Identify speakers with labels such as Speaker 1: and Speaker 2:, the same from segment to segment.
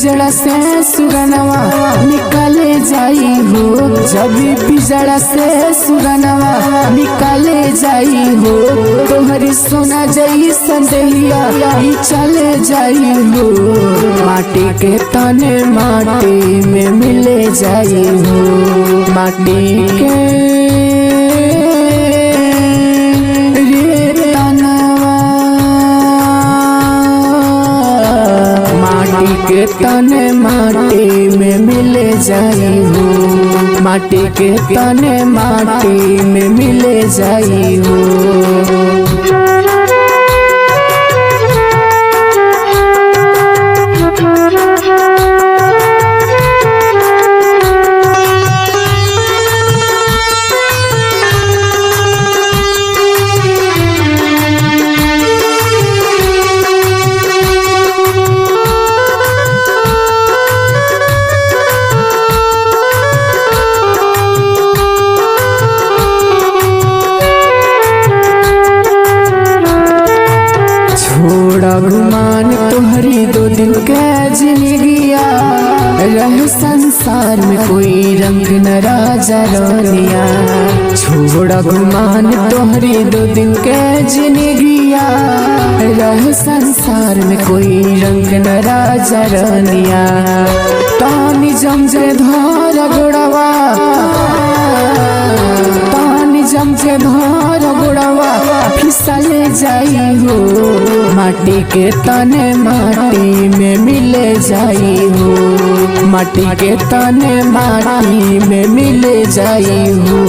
Speaker 1: पिंजड़ा से सुगनवा निकाले जाई हो, जब पिंजड़ा से सुगनवा निकाले जाई हो, तोहरी सोना जाई संदेहिया चले जाई हो, माटी के तने माटी में मिले जाई हो, माटी के के तने माटी में मिले जाई हो, माटी के तने माटी में मिले जाई हो। छोड़ा गुमान तोहरी दो दिन के जिंदगिया, रह संसार में कोई रंग न राजा रानिया, छोड़ा गुमान तोहरी दो दिन के जिंदगिया, रह संसार में कोई रंग न राजा रानिया, तानी जमजे धार गुड़वा, तानी जमजे धार गुड़वा फिसले जाई हो, माटी के तने माटी में मिले जाई हो, माटी के तने माटी में मिले जाई हो।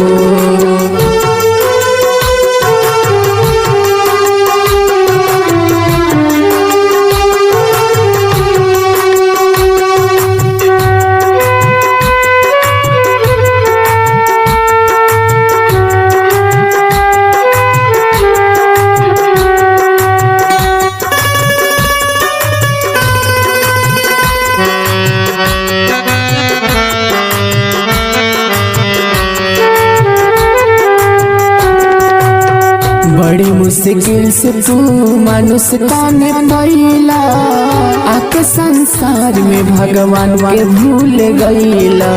Speaker 1: बड़ी मुश्किल से तू मनुष्य ताने पैला, आके संसार में भगवान के भूल गईला,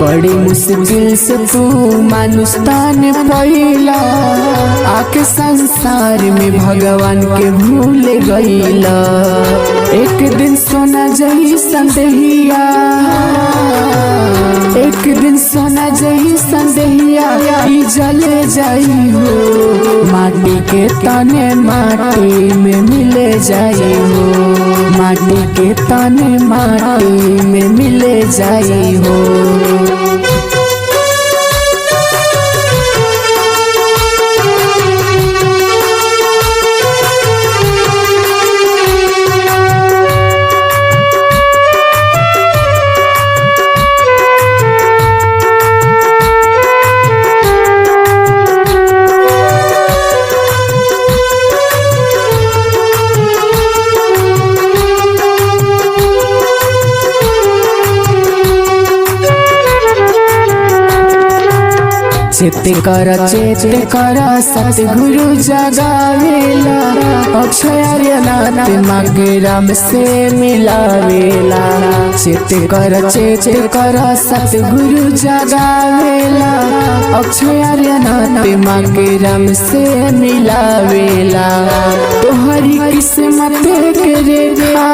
Speaker 1: बड़ी मुश्किल से तू मनुष्य ताने पैला, आके संसार में भगवान के भूल गईला, एक दिन सोना जही संदेहिया, एक दिन सोना जही संदेहिया जले जाई हो, माटी के तने माटी में मिले जाई हो, माटी के तने माटी में मिले जाई हो। चेते कर सतगुरु जगावेला, अक्षय आर्यनाथ मागे राम से मिलावेला, चेते कर सतगुरु जगावेला, अक्षय आर्यनाथ मागे राम से मिलावेला, तोहरी किस्मत के रेखा,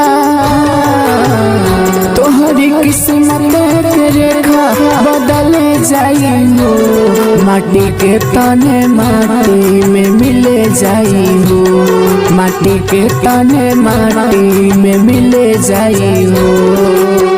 Speaker 1: तोहरी किस्मत के रेखा बदले जाई हो, माटी के तने माटी में मिले जाई हो, माटी के तने माटी में मिले जाई हो।